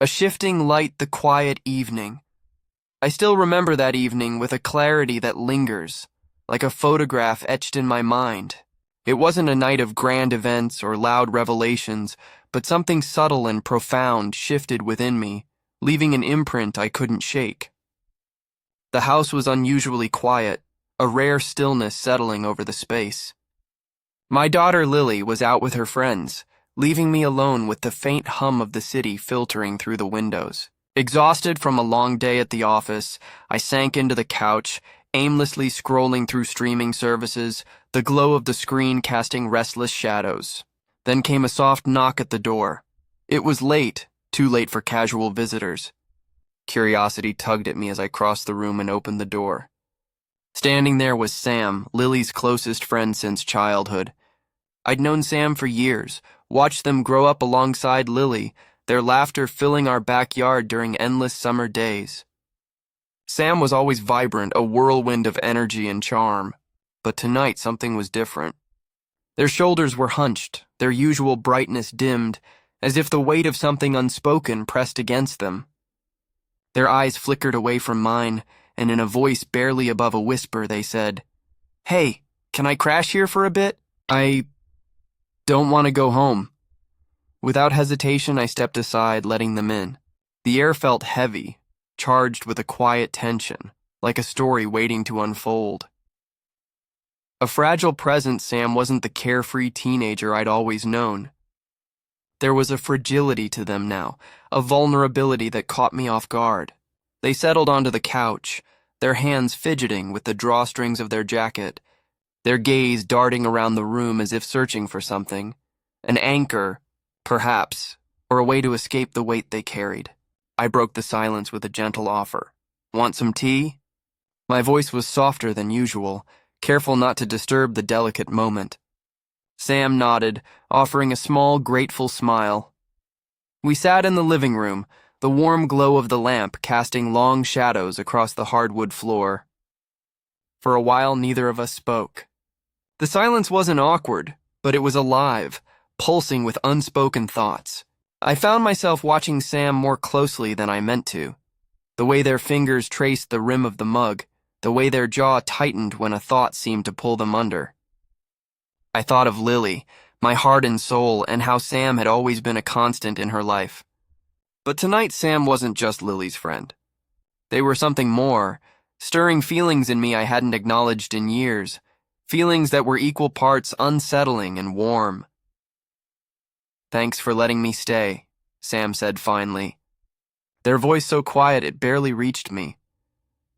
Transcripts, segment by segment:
A shifting light, the quiet evening. I still remember that evening with a clarity that lingers, like a photograph etched in my mind. It wasn't a night of grand events or loud revelations, but something subtle and profound shifted within me, leaving an imprint I couldn't shake. The house was unusually quiet, a rare stillness settling over the space. My daughter Lily was out with her friends, leaving me alone with the faint hum of the city filtering through the windows. Exhausted from a long day at the office, I sank into the couch, aimlessly scrolling through streaming services, the glow of the screen casting restless shadows. Then came a soft knock at the door. It was late, too late for casual visitors. Curiosity tugged at me as I crossed the room and opened the door. Standing there was Sam, Lily's closest friend since childhood. I'd known Sam for years, watched them grow up alongside Lily, their laughter filling our backyard during endless summer days. Sam was always vibrant, a whirlwind of energy and charm, but tonight something was different. Their shoulders were hunched, their usual brightness dimmed, as if the weight of something unspoken pressed against them. Their eyes flickered away from mine, and in a voice barely above a whisper they said, "Hey, can I crash here for a bit? I don't want to go home." Without hesitation, I stepped aside, letting them in. The air felt heavy, charged with a quiet tension, like a story waiting to unfold. A fragile presence, Sam wasn't the carefree teenager I'd always known. There was a fragility to them now, a vulnerability that caught me off guard. They settled onto the couch, their hands fidgeting with the drawstrings of their jacket, their gaze darting around the room as if searching for something, an anchor, perhaps, or a way to escape the weight they carried. I broke the silence with a gentle offer. "Want some tea?" My voice was softer than usual, careful not to disturb the delicate moment. Sam nodded, offering a small, grateful smile. We sat in the living room, the warm glow of the lamp casting long shadows across the hardwood floor. For a while, neither of us spoke. The silence wasn't awkward, but it was alive, pulsing with unspoken thoughts. I found myself watching Sam more closely than I meant to. The way their fingers traced the rim of the mug, the way their jaw tightened when a thought seemed to pull them under. I thought of Lily, my heart and soul, and how Sam had always been a constant in her life. But tonight Sam wasn't just Lily's friend. They were something more, stirring feelings in me I hadn't acknowledged in years, feelings that were equal parts unsettling and warm. "Thanks for letting me stay," Sam said finally. Their voice so quiet it barely reached me.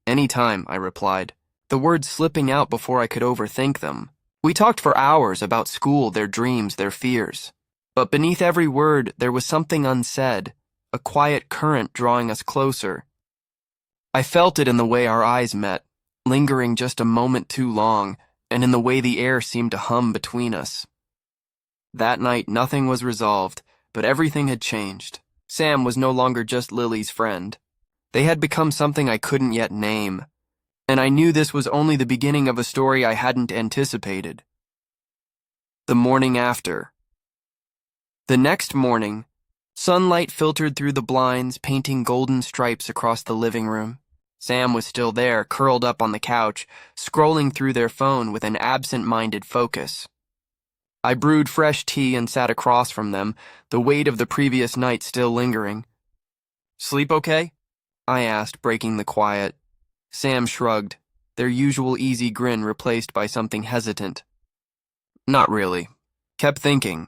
"Any time," I replied, the words slipping out before I could overthink them. We talked for hours about school, their dreams, their fears. But beneath every word, there was something unsaid, a quiet current drawing us closer. I felt it in the way our eyes met, lingering just a moment too long, and in the way the air seemed to hum between us. That night, nothing was resolved, but everything had changed. Sam was no longer just Lily's friend. They had become something I couldn't yet name, and I knew this was only the beginning of a story I hadn't anticipated. The morning after. The next morning, sunlight filtered through the blinds, painting golden stripes across the living room. Sam was still there, curled up on the couch, scrolling through their phone with an absent-minded focus. I brewed fresh tea and sat across from them, the weight of the previous night still lingering. "Sleep okay?" I asked, breaking the quiet. Sam shrugged, their usual easy grin replaced by something hesitant. "Not really. Kept thinking."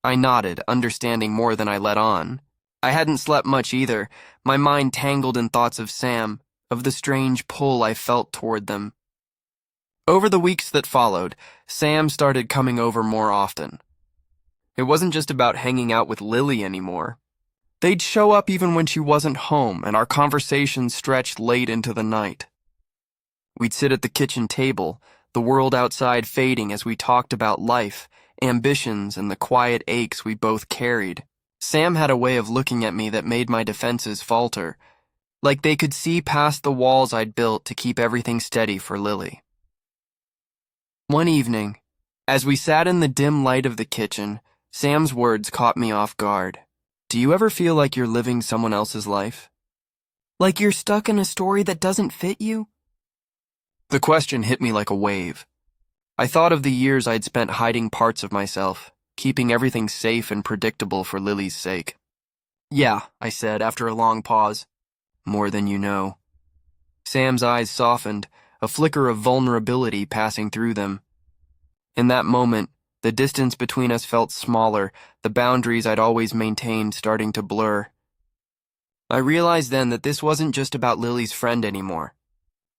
I nodded, understanding more than I let on. I hadn't slept much either, my mind tangled in thoughts of Sam, of the strange pull I felt toward them. Over the weeks that followed, Sam started coming over more often. It wasn't just about hanging out with Lily anymore. They'd show up even when she wasn't home, and our conversations stretched late into the night. We'd sit at the kitchen table, the world outside fading as we talked about life, ambitions, and the quiet aches we both carried. Sam had a way of looking at me that made my defenses falter, like they could see past the walls I'd built to keep everything steady for Lily. One evening, as we sat in the dim light of the kitchen, Sam's words caught me off guard. Do you ever feel like you're living someone else's life? Like you're stuck in a story that doesn't fit you? The question hit me like a wave. I thought of the years I'd spent hiding parts of myself, keeping everything safe and predictable for Lily's sake. Yeah, I said after a long pause. More than you know. Sam's eyes softened, a flicker of vulnerability passing through them. In that moment, the distance between us felt smaller, the boundaries I'd always maintained starting to blur. I realized then that this wasn't just about Lily's friend anymore.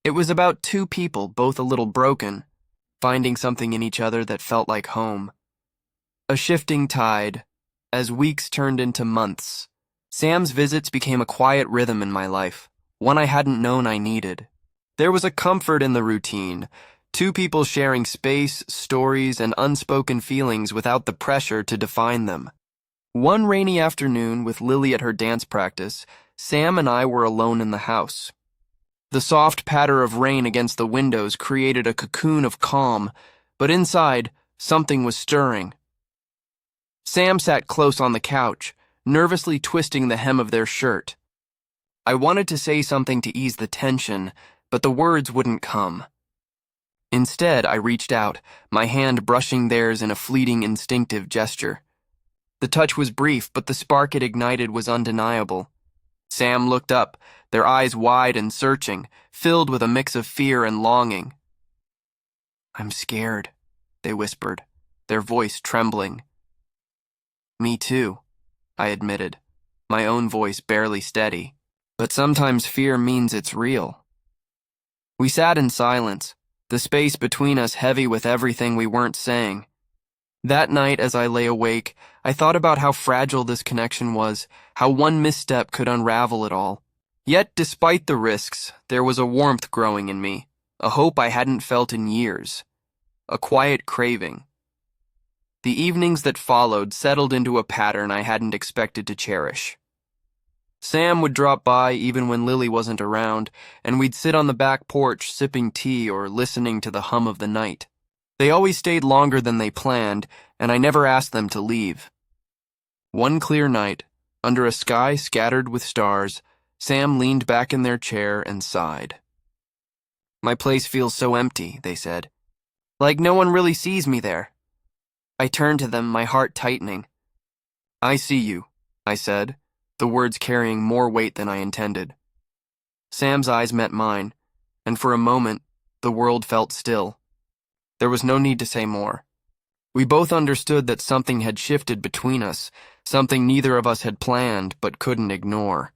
It was about two people, both a little broken, finding something in each other that felt like home. A shifting tide, as weeks turned into months. Sam's visits became a quiet rhythm in my life, one I hadn't known I needed. There was a comfort in the routine, two people sharing space, stories, and unspoken feelings without the pressure to define them. One rainy afternoon, with Lily at her dance practice, Sam and I were alone in the house. The soft patter of rain against the windows created a cocoon of calm, but inside, something was stirring. Sam sat close on the couch, nervously twisting the hem of their shirt. I wanted to say something to ease the tension, but the words wouldn't come. Instead, I reached out, my hand brushing theirs in a fleeting, instinctive gesture. The touch was brief, but the spark it ignited was undeniable. Sam looked up, their eyes wide and searching, filled with a mix of fear and longing. "I'm scared," they whispered, their voice trembling. "Me too," I admitted, my own voice barely steady. "But sometimes fear means it's real." We sat in silence, the space between us heavy with everything we weren't saying. That night, as I lay awake, I thought about how fragile this connection was, how one misstep could unravel it all. Yet, despite the risks, there was a warmth growing in me, a hope I hadn't felt in years, a quiet craving. The evenings that followed settled into a pattern I hadn't expected to cherish. Sam would drop by even when Lily wasn't around, and we'd sit on the back porch sipping tea or listening to the hum of the night. They always stayed longer than they planned, and I never asked them to leave. One clear night, under a sky scattered with stars, Sam leaned back in their chair and sighed. "My place feels so empty," they said. "Like no one really sees me there." I turned to them, my heart tightening. "I see you," I said, the words carrying more weight than I intended. Sam's eyes met mine, and for a moment, the world felt still. There was no need to say more. We both understood that something had shifted between us, something neither of us had planned but couldn't ignore.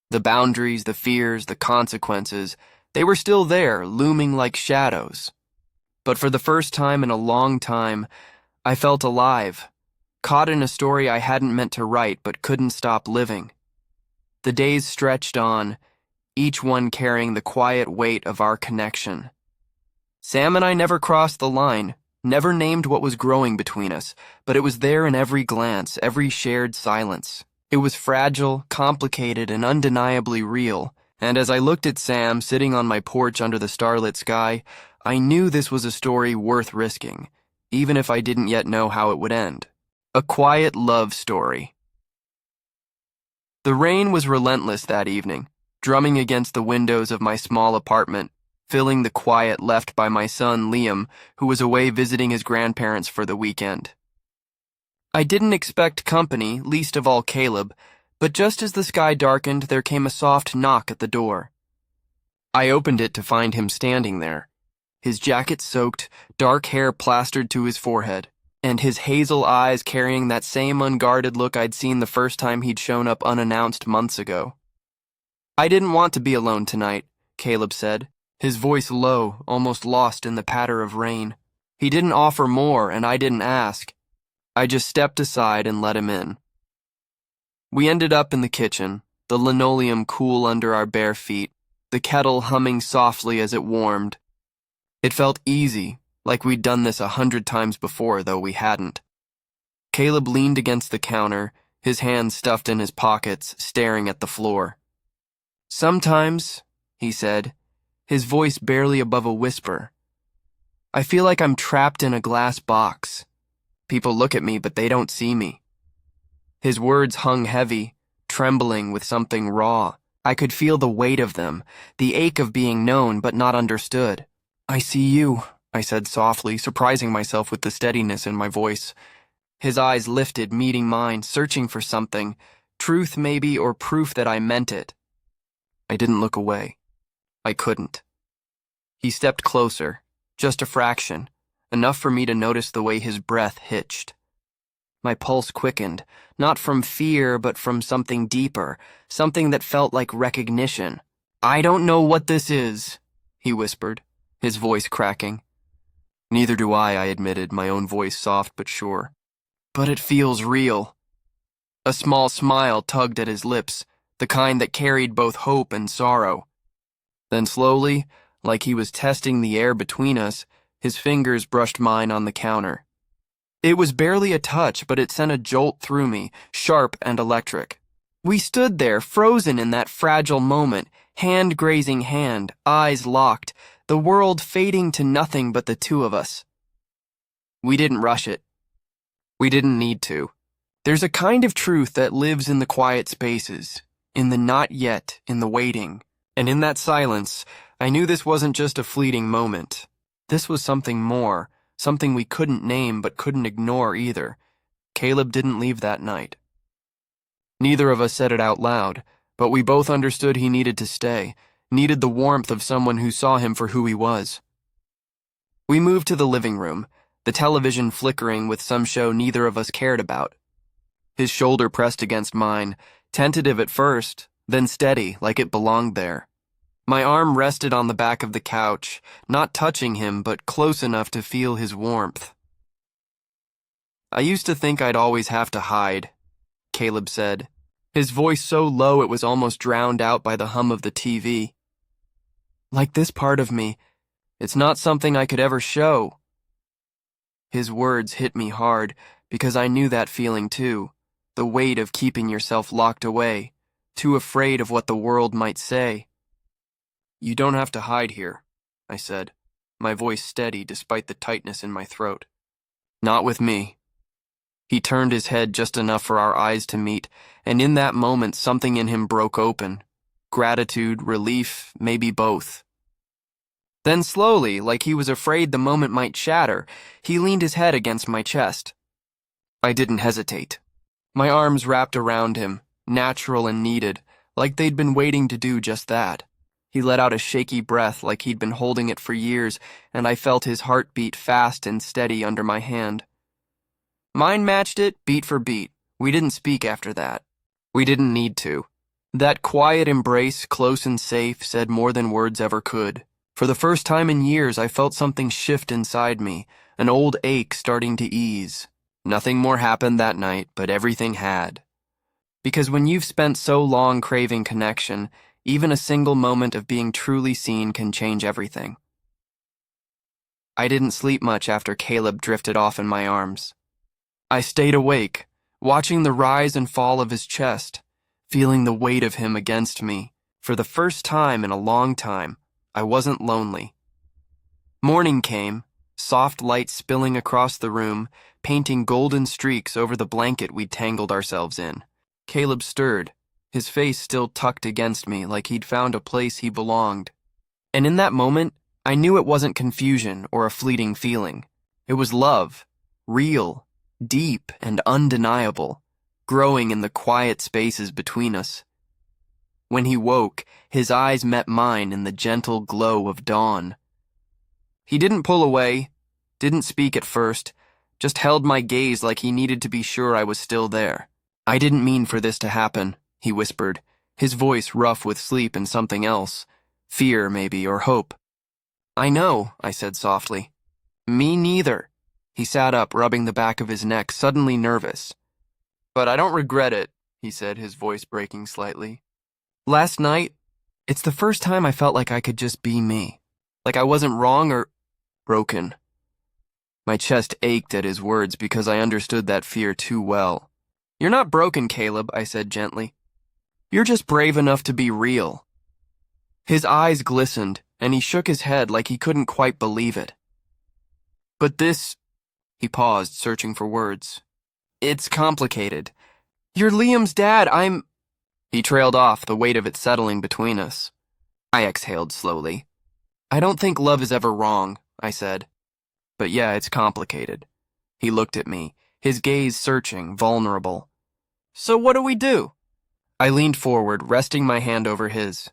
The boundaries, the fears, the consequences, they were still there, looming like shadows. But for the first time in a long time, I felt alive, caught in a story I hadn't meant to write but couldn't stop living. The days stretched on, each one carrying the quiet weight of our connection. Sam and I never crossed the line, never named what was growing between us, but it was there in every glance, every shared silence. It was fragile, complicated, and undeniably real, and as I looked at Sam sitting on my porch under the starlit sky, I knew this was a story worth risking, even if I didn't yet know how it would end. A quiet love story. The rain was relentless that evening, drumming against the windows of my small apartment, filling the quiet left by my son Liam, who was away visiting his grandparents for the weekend. I didn't expect company, least of all Caleb, but just as the sky darkened, there came a soft knock at the door. I opened it to find him standing there, his jacket soaked, dark hair plastered to his forehead, and his hazel eyes carrying that same unguarded look I'd seen the first time he'd shown up unannounced months ago. "I didn't want to be alone tonight," Caleb said, his voice low, almost lost in the patter of rain. He didn't offer more, and I didn't ask. I just stepped aside and let him in. We ended up in the kitchen, the linoleum cool under our bare feet, the kettle humming softly as it warmed. It felt easy, like we'd done this 100 times before, though we hadn't. Caleb leaned against the counter, his hands stuffed in his pockets, staring at the floor. "Sometimes," he said, his voice barely above a whisper, "I feel like I'm trapped in a glass box. People look at me, but they don't see me." His words hung heavy, trembling with something raw. I could feel the weight of them, the ache of being known but not understood. "I see you," I said softly, surprising myself with the steadiness in my voice. His eyes lifted, meeting mine, searching for something, truth maybe, or proof that I meant it. I didn't look away. I couldn't. He stepped closer, just a fraction, enough for me to notice the way his breath hitched. My pulse quickened, not from fear but from something deeper, something that felt like recognition. "I don't know what this is," he whispered, his voice cracking. "Neither do I admitted, my own voice soft but sure. "But it feels real." A small smile tugged at his lips, the kind that carried both hope and sorrow. Then slowly, like he was testing the air between us, his fingers brushed mine on the counter. It was barely a touch, but it sent a jolt through me, sharp and electric. We stood there, frozen in that fragile moment, hand grazing hand, eyes locked, the world fading to nothing but the two of us. We didn't rush it. We didn't need to. There's a kind of truth that lives in the quiet spaces, in the not yet, in the waiting. And in that silence, I knew this wasn't just a fleeting moment. This was something more, something we couldn't name but couldn't ignore either. Caleb didn't leave that night. Neither of us said it out loud, but we both understood he needed to stay, needed the warmth of someone who saw him for who he was. We moved to the living room, the television flickering with some show neither of us cared about. His shoulder pressed against mine, tentative at first, then steady, like it belonged there. My arm rested on the back of the couch, not touching him, but close enough to feel his warmth. "I used to think I'd always have to hide," Caleb said, his voice so low it was almost drowned out by the hum of the TV. "Like this part of me, it's not something I could ever show." His words hit me hard, because I knew that feeling too, the weight of keeping yourself locked away, too afraid of what the world might say. "You don't have to hide here," I said, my voice steady despite the tightness in my throat. "Not with me." He turned his head just enough for our eyes to meet, and in that moment something in him broke open. Gratitude, relief, maybe both. Then slowly, like he was afraid the moment might shatter, he leaned his head against my chest. I didn't hesitate. My arms wrapped around him, natural and needed, like they'd been waiting to do just that. He let out a shaky breath like he'd been holding it for years, and I felt his heart beat fast and steady under my hand. Mine matched it, beat for beat. We didn't speak after that. We didn't need to. That quiet embrace, close and safe, said more than words ever could. For the first time in years, I felt something shift inside me, an old ache starting to ease. Nothing more happened that night, but everything had. Because when you've spent so long craving connection, even a single moment of being truly seen can change everything. I didn't sleep much after Caleb drifted off in my arms. I stayed awake, watching the rise and fall of his chest, feeling the weight of him against me. For the first time in a long time, I wasn't lonely. Morning came, soft light spilling across the room, painting golden streaks over the blanket we'd tangled ourselves in. Caleb stirred, his face still tucked against me like he'd found a place he belonged. And in that moment, I knew it wasn't confusion or a fleeting feeling. It was love, real, deep, and undeniable, growing in the quiet spaces between us. When he woke, his eyes met mine in the gentle glow of dawn. He didn't pull away, didn't speak at first, just held my gaze like he needed to be sure I was still there. "I didn't mean for this to happen," he whispered, his voice rough with sleep and something else, fear maybe, or hope. "I know," I said softly. "Me neither." He sat up, rubbing the back of his neck, suddenly nervous. "But I don't regret it," he said, his voice breaking slightly. "Last night, it's the first time I felt like I could just be me, like I wasn't wrong or broken." My chest ached at his words because I understood that fear too well. "You're not broken, Caleb," I said gently. "You're just brave enough to be real." His eyes glistened, and he shook his head like he couldn't quite believe it. "But this—" he paused, searching for words. "It's complicated. You're Liam's dad, He trailed off, the weight of it settling between us. I exhaled slowly. I don't think love is ever wrong, I said. But yeah, it's complicated. He looked at me, his gaze searching, vulnerable. So what do we do? I leaned forward, resting my hand over his.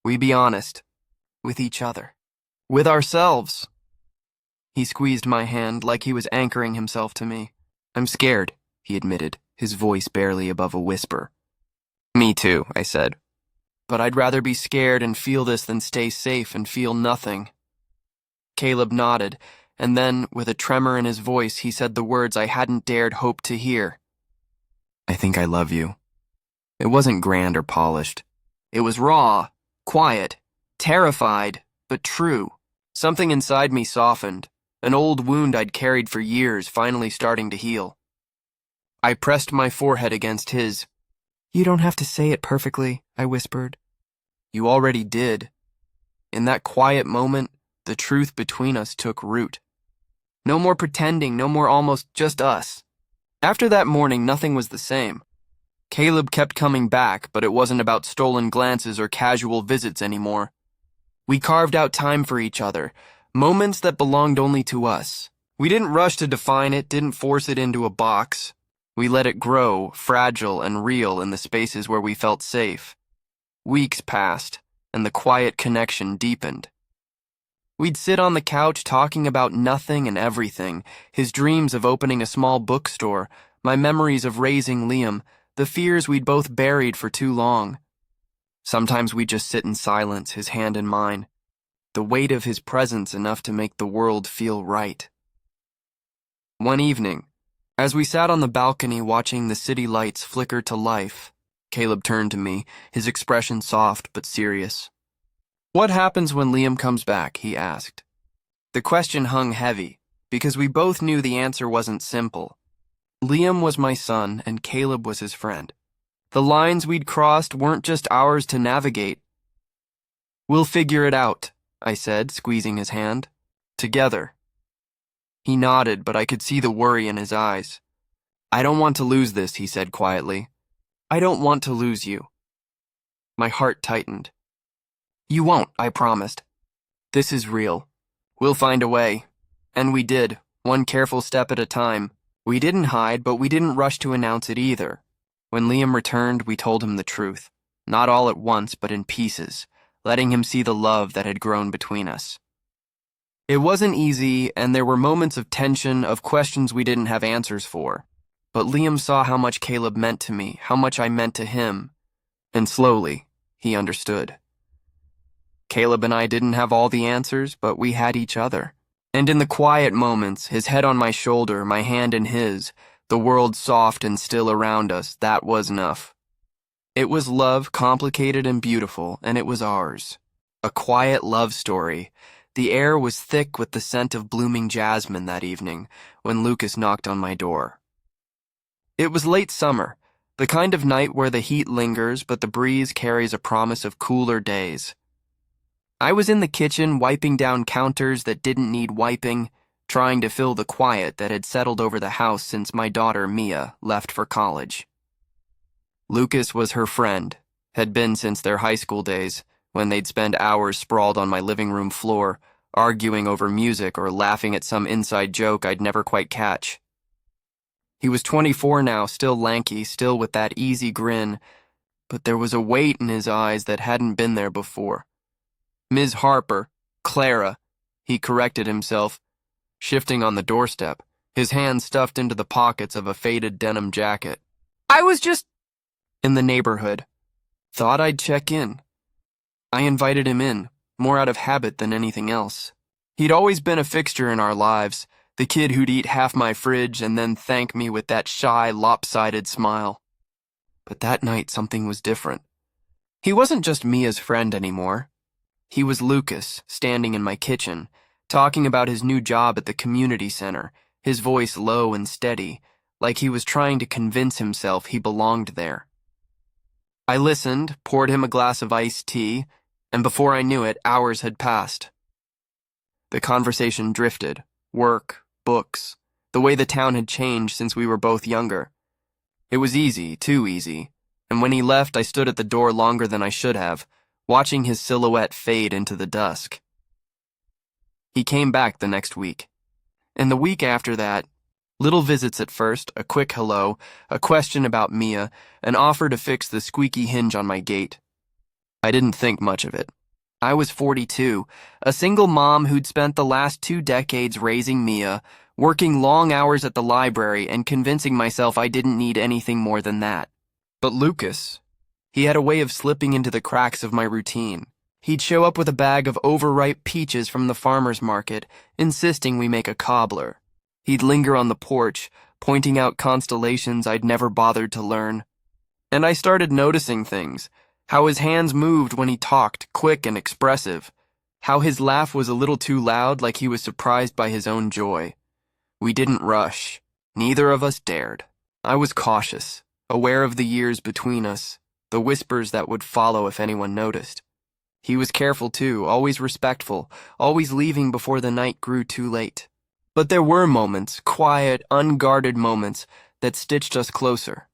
We be honest. With each other. With ourselves. He squeezed my hand like he was anchoring himself to me. I'm scared, he admitted, his voice barely above a whisper. Me too, I said. But I'd rather be scared and feel this than stay safe and feel nothing. Caleb nodded, and then, with a tremor in his voice, he said the words I hadn't dared hope to hear. I think I love you. It wasn't grand or polished. It was raw, quiet, terrified, but true. Something inside me softened, an old wound I'd carried for years finally starting to heal. I pressed my forehead against his. You don't have to say it perfectly, I whispered. You already did. In that quiet moment, the truth between us took root. No more pretending, no more almost just us. After that morning, nothing was the same. Caleb kept coming back, but it wasn't about stolen glances or casual visits anymore. We carved out time for each other, moments that belonged only to us. We didn't rush to define it, didn't force it into a box. We let it grow, fragile and real in the spaces where we felt safe. Weeks passed, and the quiet connection deepened. We'd sit on the couch talking about nothing and everything, his dreams of opening a small bookstore, my memories of raising Liam, the fears we'd both buried for too long. Sometimes we'd just sit in silence, his hand in mine, the weight of his presence enough to make the world feel right. One evening, as we sat on the balcony watching the city lights flicker to life, Caleb turned to me, his expression soft but serious. What happens when Liam comes back? He asked. The question hung heavy, because we both knew the answer wasn't simple. Liam was my son, and Caleb was his friend. The lines we'd crossed weren't just ours to navigate. We'll figure it out, I said, squeezing his hand. Together. He nodded, but I could see the worry in his eyes. I don't want to lose this, he said quietly. I don't want to lose you. My heart tightened. You won't, I promised. This is real. We'll find a way. And we did, one careful step at a time. We didn't hide, but we didn't rush to announce it either. When Liam returned, we told him the truth. Not all at once, but in pieces, letting him see the love that had grown between us. It wasn't easy, and there were moments of tension, of questions we didn't have answers for. But Liam saw how much Caleb meant to me, how much I meant to him. And slowly, he understood. Caleb and I didn't have all the answers, but we had each other. And in the quiet moments, his head on my shoulder, my hand in his, the world soft and still around us, that was enough. It was love, complicated and beautiful, and it was ours. A quiet love story. The air was thick with the scent of blooming jasmine that evening when Lucas knocked on my door. It was late summer, the kind of night where the heat lingers but the breeze carries a promise of cooler days. I was in the kitchen wiping down counters that didn't need wiping, trying to fill the quiet that had settled over the house since my daughter, Mia, left for college. Lucas was her friend, had been since their high school days, when they'd spend hours sprawled on my living room floor, arguing over music or laughing at some inside joke I'd never quite catch. He was 24 now, still lanky, still with that easy grin, but there was a weight in his eyes that hadn't been there before. Ms. Harper, Clara, he corrected himself, shifting on the doorstep, his hands stuffed into the pockets of a faded denim jacket. I was just in the neighborhood. Thought I'd check in. I invited him in, more out of habit than anything else. He'd always been a fixture in our lives, the kid who'd eat half my fridge and then thank me with that shy, lopsided smile. But that night something was different. He wasn't just Mia's friend anymore. He was Lucas, standing in my kitchen, talking about his new job at the community center, his voice low and steady, like he was trying to convince himself he belonged there. I listened, poured him a glass of iced tea, and before I knew it, hours had passed. The conversation drifted. Work, books, the way the town had changed since we were both younger. It was easy, too easy, and when he left I stood at the door longer than I should have, watching his silhouette fade into the dusk. He came back the next week, and the week after that, little visits at first, a quick hello, a question about Mia, an offer to fix the squeaky hinge on my gate. I didn't think much of it. I was 42, a single mom who'd spent the last 2 decades raising Mia, working long hours at the library and convincing myself I didn't need anything more than that. But Lucas, he had a way of slipping into the cracks of my routine. He'd show up with a bag of overripe peaches from the farmer's market, insisting we make a cobbler. He'd linger on the porch, pointing out constellations I'd never bothered to learn. And I started noticing things. How his hands moved when he talked, quick and expressive. How his laugh was a little too loud, like he was surprised by his own joy. We didn't rush. Neither of us dared. I was cautious, aware of the years between us, the whispers that would follow if anyone noticed. He was careful too, always respectful, always leaving before the night grew too late. But there were moments, quiet, unguarded moments, that stitched us closer.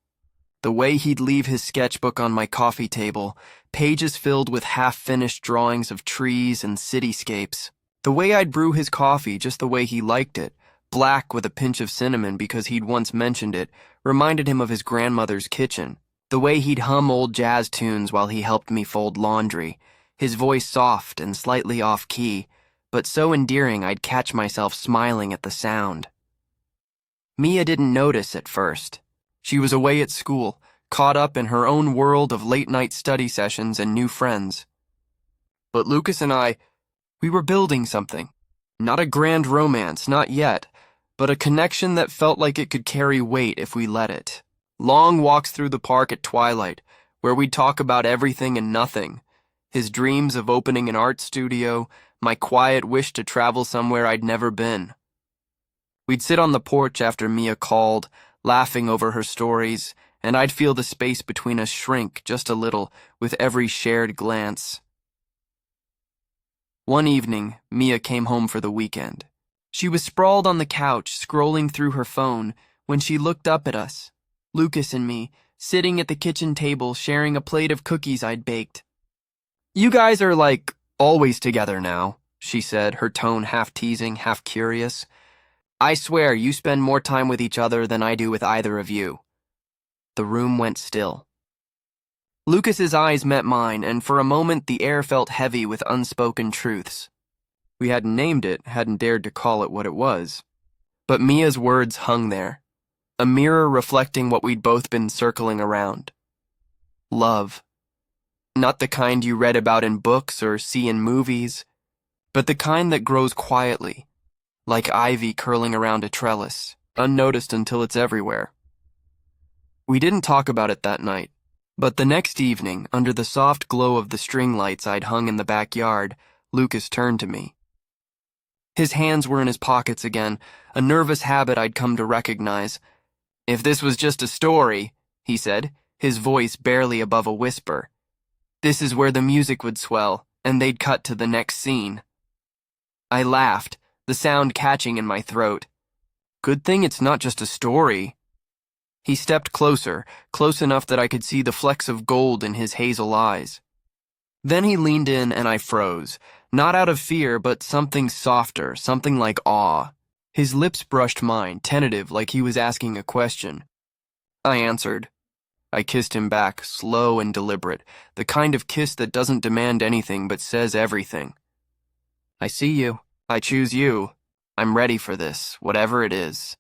The way he'd leave his sketchbook on my coffee table, pages filled with half-finished drawings of trees and cityscapes. The way I'd brew his coffee just the way he liked it, black with a pinch of cinnamon because he'd once mentioned it, reminded him of his grandmother's kitchen. The way he'd hum old jazz tunes while he helped me fold laundry, his voice soft and slightly off-key, but so endearing I'd catch myself smiling at the sound. Mia didn't notice at first. She was away at school, caught up in her own world of late-night study sessions and new friends. But Lucas and we were building something. Not a grand romance, not yet, but a connection that felt like it could carry weight if we let it. Long walks through the park at twilight, where we'd talk about everything and nothing. His dreams of opening an art studio, my quiet wish to travel somewhere I'd never been. We'd sit on the porch after Mia called, laughing over her stories, and I'd feel the space between us shrink just a little with every shared glance. One evening, Mia came home for the weekend. She was sprawled on the couch, scrolling through her phone, when she looked up at us, Lucas and me, sitting at the kitchen table sharing a plate of cookies I'd baked. "You guys are like always together now," she said, her tone half teasing, half curious. "I swear you spend more time with each other than I do with either of you." The room went still. Lucas's eyes met mine, and for a moment the air felt heavy with unspoken truths. We hadn't named it, hadn't dared to call it what it was. But Mia's words hung there, a mirror reflecting what we'd both been circling around. Love. Not the kind you read about in books or see in movies, but the kind that grows quietly, like ivy curling around a trellis, unnoticed until it's everywhere. We didn't talk about it that night, but the next evening, under the soft glow of the string lights I'd hung in the backyard, Lucas turned to me. His hands were in his pockets again, a nervous habit I'd come to recognize. "If this was just a story," he said, his voice barely above a whisper, "this is where the music would swell, and they'd cut to the next scene." I laughed, the sound catching in my throat. "Good thing it's not just a story." He stepped closer, close enough that I could see the flecks of gold in his hazel eyes. Then he leaned in and I froze, not out of fear, but something softer, something like awe. His lips brushed mine, tentative, like he was asking a question. I answered. I kissed him back, slow and deliberate, the kind of kiss that doesn't demand anything but says everything. "I see you. I choose you. I'm ready for this, whatever it is."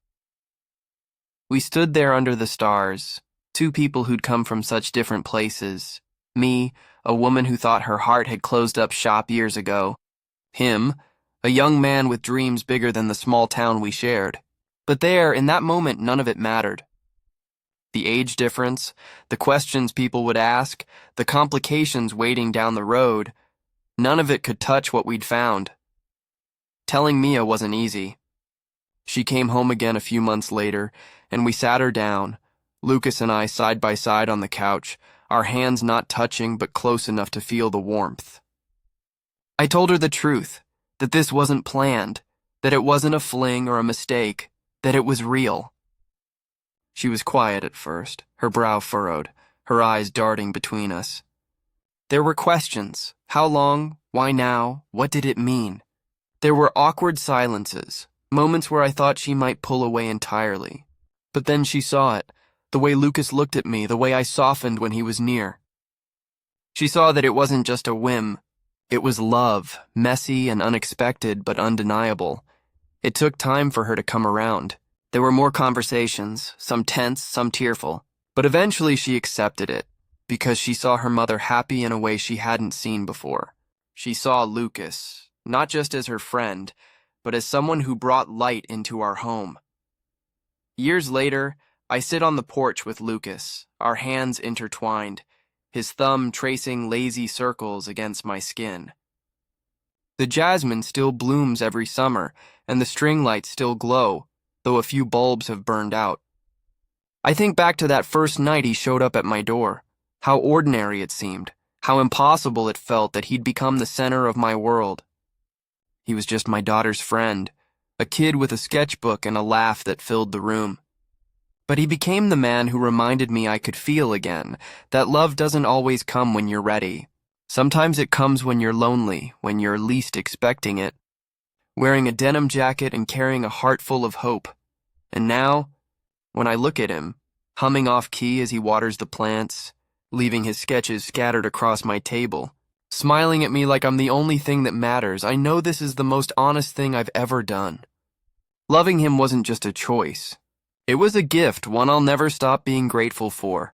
We stood there under the stars, two people who'd come from such different places. Me, a woman who thought her heart had closed up shop years ago. Him, a young man with dreams bigger than the small town we shared. But there, in that moment, none of it mattered. The age difference, the questions people would ask, the complications waiting down the road, none of it could touch what we'd found. Telling Mia wasn't easy. She came home again a few months later, and we sat her down, Lucas and I side by side on the couch, our hands not touching but close enough to feel the warmth. I told her the truth, that this wasn't planned, that it wasn't a fling or a mistake, that it was real. She was quiet at first, her brow furrowed, her eyes darting between us. There were questions. How long? Why now? What did it mean? There were awkward silences, moments where I thought she might pull away entirely. But then she saw it, the way Lucas looked at me, the way I softened when he was near. She saw that it wasn't just a whim. It was love, messy and unexpected but undeniable. It took time for her to come around. There were more conversations, some tense, some tearful, but eventually she accepted it, because she saw her mother happy in a way she hadn't seen before. She saw Lucas, not just as her friend, but as someone who brought light into our home. Years later, I sit on the porch with Lucas, our hands intertwined, his thumb tracing lazy circles against my skin. The jasmine still blooms every summer, and the string lights still glow, though a few bulbs have burned out. I think back to that first night he showed up at my door, how ordinary it seemed, how impossible it felt that he'd become the center of my world. He was just my daughter's friend, a kid with a sketchbook and a laugh that filled the room. But he became the man who reminded me I could feel again, that love doesn't always come when you're ready. Sometimes it comes when you're lonely, when you're least expecting it. Wearing a denim jacket and carrying a heart full of hope. And now, when I look at him, humming off key as he waters the plants, leaving his sketches scattered across my table, smiling at me like I'm the only thing that matters, I know this is the most honest thing I've ever done. Loving him wasn't just a choice. It was a gift, one I'll never stop being grateful for.